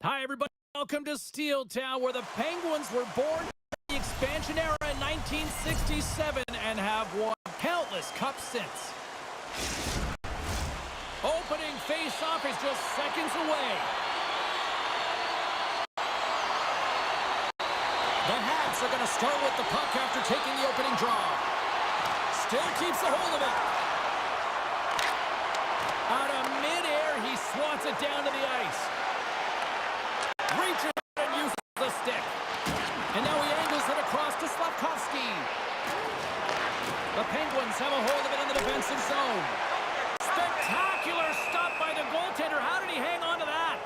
Hi, everybody. Welcome to Steel Town, where the Penguins were born in the expansion era in 1967 and have won countless cups since. Opening face-off is just seconds away. The Hats are going to start with the puck after taking the opening draw. Still keeps a hold of it. Out of midair, he swats it down to the ice. Reaches and uses the stick. And now he angles it across to Slavkovsky. The Penguins have a hold of it in the defensive zone. Spectacular stop by the goaltender. How did he hang on to that?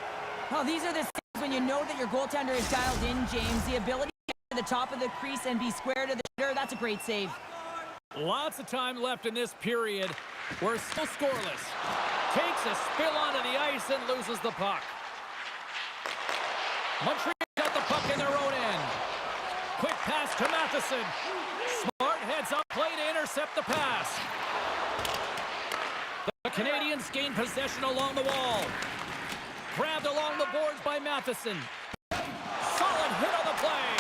Well, these are the things when you know that your goaltender is dialed in, James. The ability to get to the top of the crease and be square to the shooter, that's a great save. Lots of time left in this period. We're still scoreless. Takes a spill onto the ice and loses the puck. Montreal got the puck in their own end. Quick pass to Matheson. Smart heads up play to intercept the pass. The Canadiens gain possession along the wall. Grabbed along the boards by Matheson. Solid hit on the play.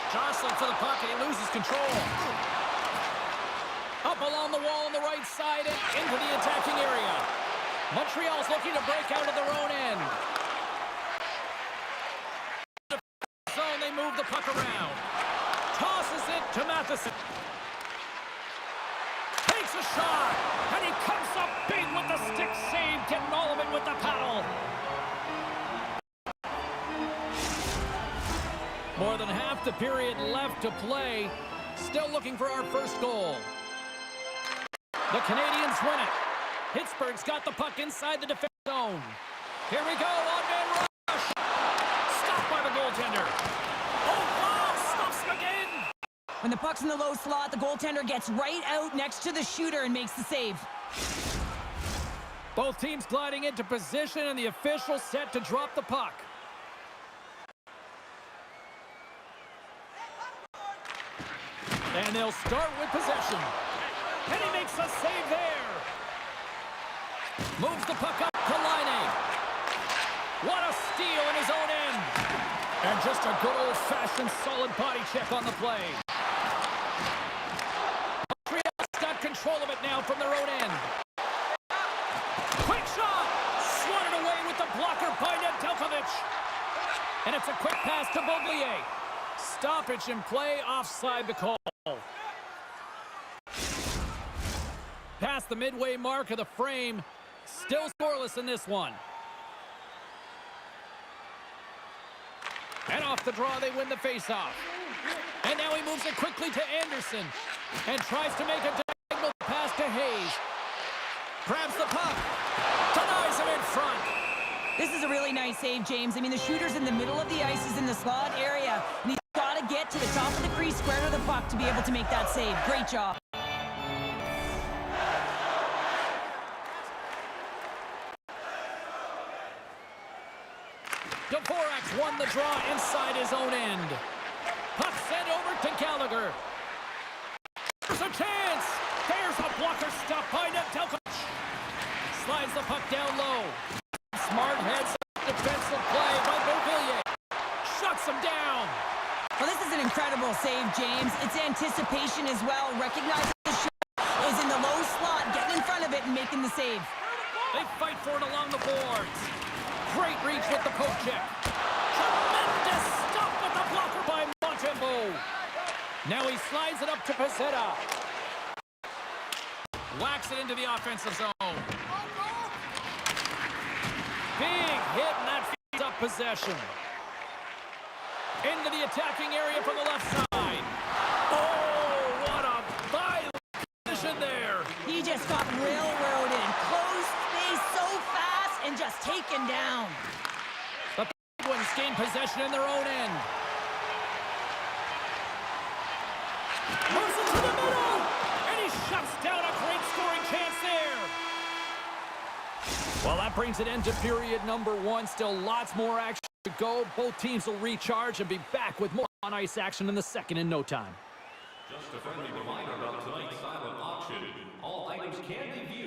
Jostling for the puck and he loses control. Up along the wall on the right side and into the attacking area. Montreal's looking to break out of their own end. Zone, they move the puck around. Tosses it to Matheson. Takes a shot, and he comes up big with the stick save, getting all of it with the paddle. More than half the period left to play. Still looking for our first goal. The Canadiens win it. Pittsburgh's got the puck inside the defense zone. Here we go, on-man rush. Stopped by the goaltender. Oh, wow, stops him again. When the puck's in the low slot, the goaltender gets right out next to the shooter and makes the save. Both teams gliding into position and the official set to drop the puck. And they'll start with possession. And he makes a save there. Moves the puck up to Laine. What a steal in his own end. And just a good old-fashioned solid body check on the play. Montreal's got control of it now from their own end. Quick shot! Swatted away with the blocker by Nedeljkovic. And it's a quick pass to Beauvillier. Stoppage in play, offside the call. Past the midway mark of the frame. Still scoreless in this one. And off the draw, they win the faceoff. And now he moves it quickly to Anderson. And tries to make a diagonal pass to Hayes. Grabs the puck. Denies him in front. This is a really nice save, James. I mean, the shooter's in the middle of the ice, is in the slot area. And he's got to get to the top of the crease, square to the puck to be able to make that save. Great job. Dvorak's won the draw inside his own end. Puck sent over to Gallagher. There's a chance. There's a blocker stop by Nedeljkovic. Slides the puck down low. Smart heads up defensive play by Beauvillier. Shuts him down. Well, this is an incredible save, James. It's anticipation as well. Recognizing the shooter is in the low slot, getting in front of it and making the save. They fight for it along the boards. Great reach with the poke check. Tremendous stop with the blocker by Montembeault. Now he slides it up to Pezzetta. Whacks it into the offensive zone. Big hit, and that feeds up possession. Into the attacking area from the left side. Oh, what a violent position there. He just got railroaded. Close space so fast and just taken down. The Penguins gain possession in their own end. Moves it to the middle, and he shuts down a great scoring chance there. Well, that brings it into period number one. Still lots more action to go. Both teams will recharge and be back with more on-ice action in the second in no time. Just a friendly reminder about tonight's silent auction. All items can be viewed.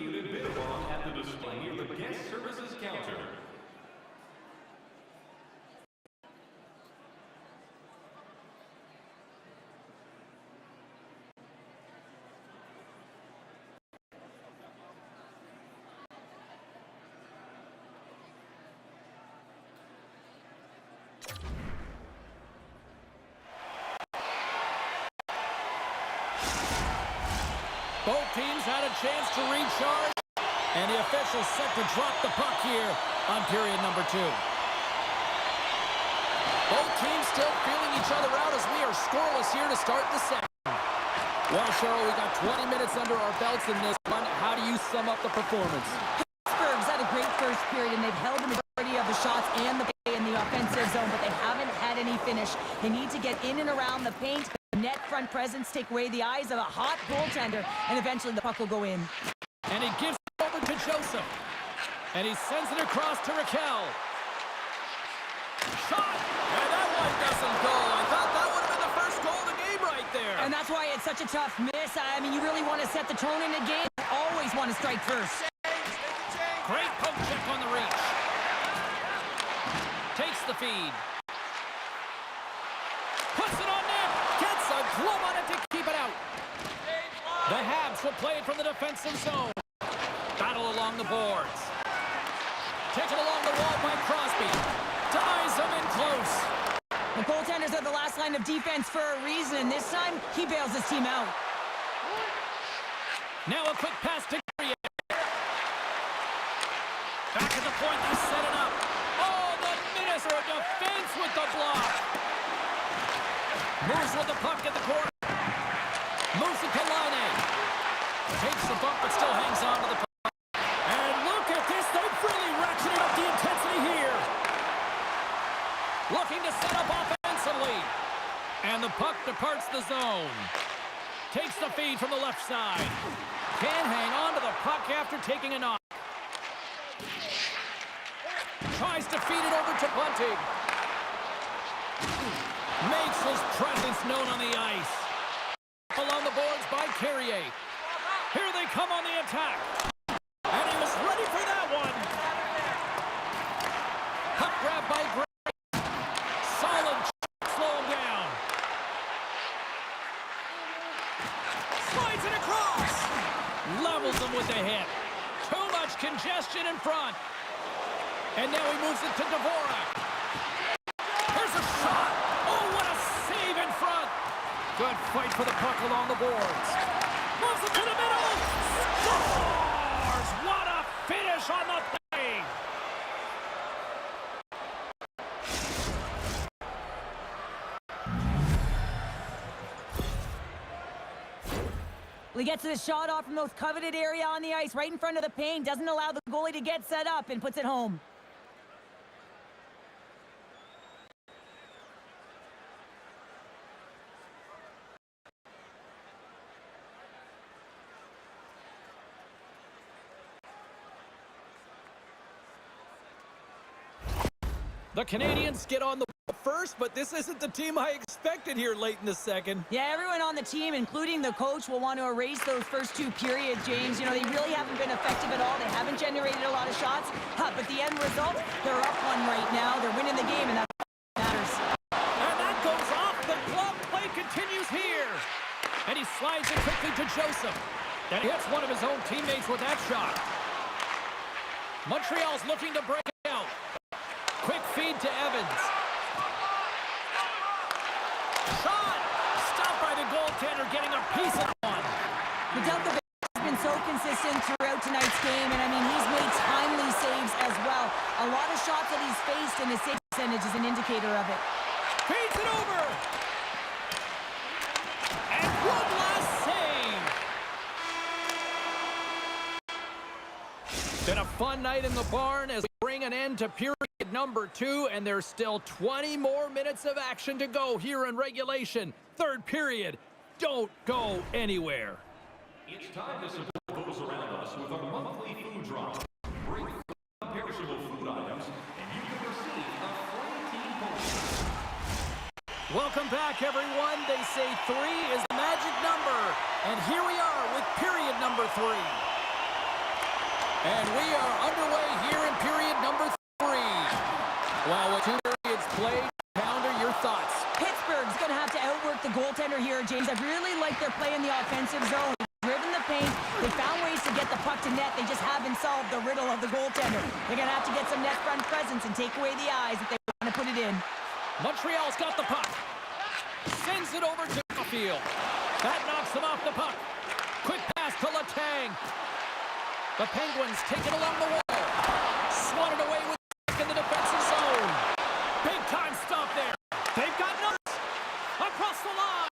Both teams had a chance to recharge, and the officials set to drop the puck here on period number 2. Both teams still feeling each other out as we are scoreless here to start the second. Well, Cheryl, we got 20 minutes under our belts in this one. How do you sum up the performance? Pittsburgh's had a great first period, and they've held the majority of the shots and the play in the offensive zone, but they haven't had any finish. They need to get in and around the paint, net front presence, take away the eyes of a hot goaltender, and eventually the puck will go in. And he gives it over to Joseph. And he sends it across to Raquel. Shot! And that one doesn't go. I thought that would have been the first goal of the game right there. And that's why it's such a tough miss. I mean, you really want to set the tone in a game. You always want to strike first. Great poke check on the reach. Takes the feed. Puts it on net. Gets a glove on it to keep it out. The Habs will play it from the defensive zone. Battle along the boards. Taken along the wall by Crosby. Ties him in close. The goaltenders are the last line of defense for a reason, and this time, he bails his team out. Now a quick pass to Gary. Back at the point, they set it up. Oh, the Minnesota defense with the block. Moves with the puck at the corner. Moves it to Laine. Takes the bump, but still hangs on to the puck. And look at this. They've really ratcheted up the intensity here. Looking to set up offensively. And the puck departs the zone. Takes the feed from the left side. Can't hang on to the puck after taking a knock. Tries to feed it over to Bunting. Makes his presence known on the ice. Along the boards by Carrier. Here they come on the attack. And he was ready for that one. Puck grab by Gray. Solid slow him down. Slides it across. Levels him with the hit. Too much congestion in front. And now he moves it to Dvorak. Here's a shot. Oh, what a save in front. Good fight for the puck along the boards. Moves it to the middle. Scores! What a finish on the play. Well, he gets the shot off from those coveted area on the ice, right in front of the paint, doesn't allow the goalie to get set up, and puts it home. The Canadiens get on the ball first, but this isn't the team I expected here late in the second. Yeah, everyone on the team, including the coach, will want to erase those first two periods, James. You know, they really haven't been effective at all. They haven't generated a lot of shots. But the end result, they're up one right now. They're winning the game, and that matters. And that goes off. The glove play continues here. And he slides it quickly to Joseph. Then he hits one of his own teammates with that shot. Montreal's looking to break it out. Quick feed to Evans. Shot! Stopped by the goaltender, getting a piece of one. Nedeljkovic has been so consistent throughout tonight's game, and I mean, he's made timely saves as well. A lot of shots that he's faced, and the save percentage is an indicator of it. Feeds it over! And one last save! Been a fun night in the barn as we bring an end to period number 2, and there's still 20 more minutes of action to go here in regulation. Third period. Don't go anywhere. It's time to support those around us with a monthly food drop. Bring non-perishable food items, and you can receive a free team poster. Welcome back, everyone. They say 3 is the magic number. And here we are with period number 3. And we are underway here in period number 3. Well, with 2 periods played, Pounder, your thoughts? Pittsburgh's going to have to outwork the goaltender here, James. I really like their play in the offensive zone. They've driven the paint. They found ways to get the puck to net. They just haven't solved the riddle of the goaltender. They're going to have to get some net front presence and take away the eyes if they want to put it in. Montreal's got the puck. Sends it over to Caulfield. That knocks him off the puck. Quick pass to The Penguins take it along the wall. Swatted away with in the defensive zone. Big time stop there. They've got numbers. Across the line.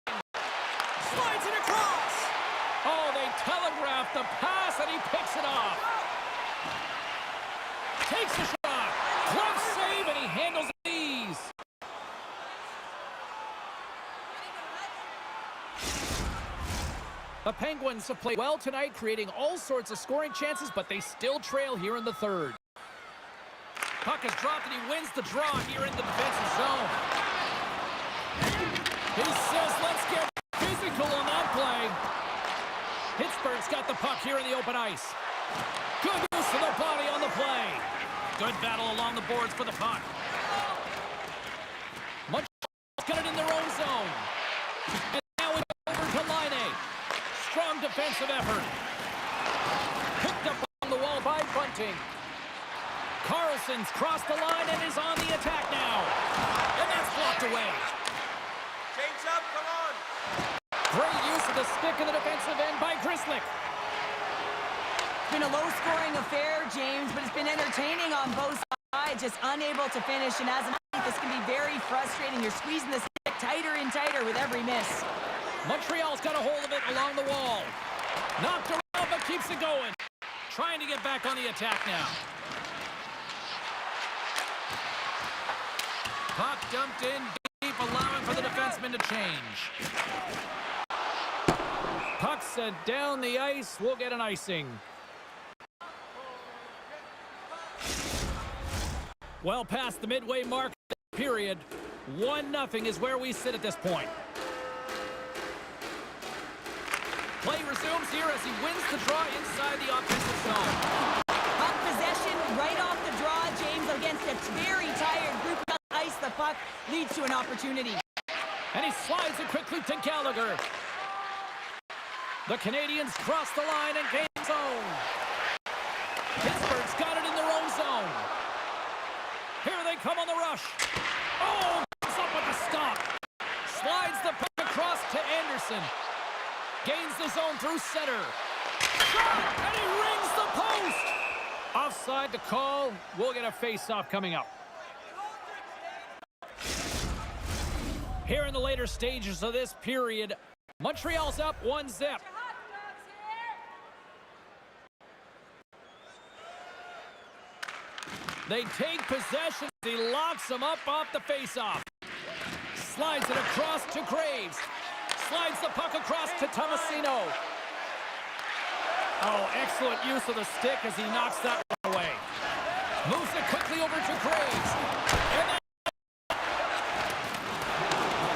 Slides it across. Oh, they telegraphed the pass and he picks it off. Takes a shot. Glove save and he handles it ease. The Penguins have played well tonight, creating all sorts of scoring chances, but they still trail here in the third. Puck is dropped and he wins the draw here in the defensive zone. He says, let's get physical on that play. Pittsburgh's got the puck here in the open ice. Good use of the body on the play. Good battle along the boards for the puck. Montreal's got it in their own zone. And now it's over to Line A. Strong defensive effort. Picked up on the wall by Bunting. Carlson's crossed the line and is on the attack now. And that's blocked away. Change up, come on. Great use of the stick in the defensive end by Grzelcyk. It's been a low-scoring affair, James, but it's been entertaining on both sides, just unable to finish. And as an athlete, this can be very frustrating. You're squeezing the stick tighter and tighter with every miss. Montreal's got a hold of it along the wall. Knocked around, but keeps it going. Trying to get back on the attack now. Puck dumped in deep, allowing for the defenseman to change. Puck sent down the ice. We'll get an icing. Well past the midway mark of the period. 1-0 is where we sit at this point. Play resumes here as he wins the draw inside the offensive zone. Puck possession right off the draw, James, against a very tired group of ice. The puck leads to an opportunity. And he slides it quickly to Gallagher. The Canadiens cross the line and gain zone. Pittsburgh's got it in their own zone. Here they come on the rush. Oh, comes up with the stop. Slides the puck across to Anderson. Gains the zone through center. Shot, and he rings the post. Offside to call. We'll get a face-off coming up. Here in the later stages of this period, Montreal's up 1-0. They take possession. He locks them up off the face-off. Slides it across to Graves. Slides the puck across to Tomasino. Oh, excellent use of the stick as he knocks that one away. Moves it quickly over to Graves. And then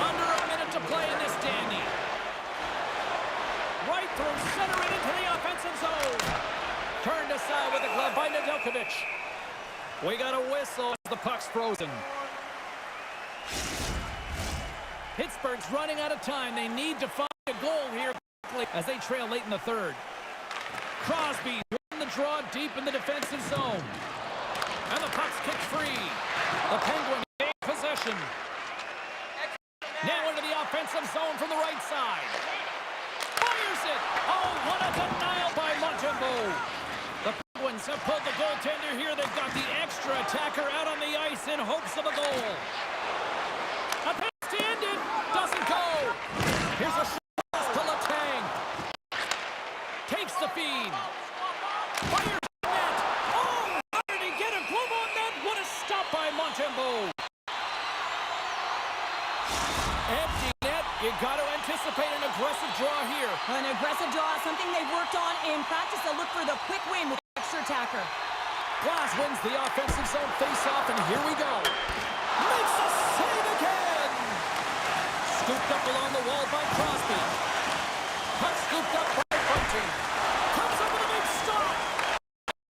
under a minute to play in this dandy. Right through center and into the offensive zone. Turned aside with the glove by Nedeljkovic. We got a whistle as the puck's frozen. Pittsburgh's running out of time. They need to find a goal here quickly as they trail late in the third. Crosby won the draw deep in the defensive zone. And the puck's kicked free. The Penguins gain possession. Now into the offensive zone from the right side. Fires it. Oh, what a denial by Montembeault. The Penguins have pulled the goaltender here. They've got the extra attacker out on the ice in hopes of a goal. A pass to end it. Doesn't go. Here's a shot to Letang. Takes the feed. Fires the net. Oh, how did he get a glove on that? What a stop by Montembeault. Empty net. You got to anticipate an aggressive draw here. An aggressive draw, something they've worked on in practice. They'll look for the quick win with the extra attacker. Glass wins the offensive zone face-off, and here we go. Makes a save again! Scooped up along the wall by Crosby. Puck scooped up by Bunting. Comes up with a big stop.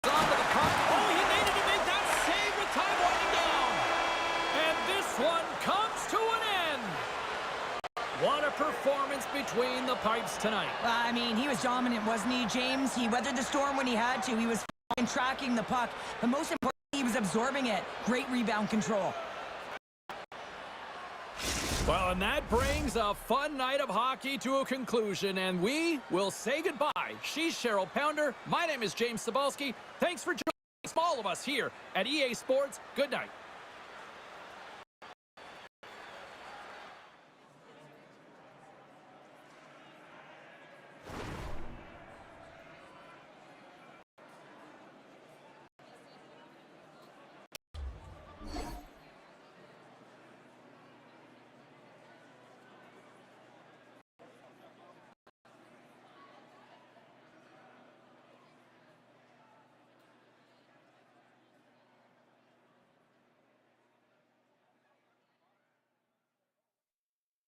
Onto the puck. Oh, he needed to make that save with time winding down. And this one comes to an end. What a performance between the pipes tonight. I mean, he was dominant, wasn't he, James? He weathered the storm when he had to. He was tracking the puck. But most importantly, he was absorbing it. Great rebound control. Well, and that brings a fun night of hockey to a conclusion, and we will say goodbye. She's Cheryl Pounder. My name is James Cebulski. Thanks for joining all of us here at EA Sports. Good night.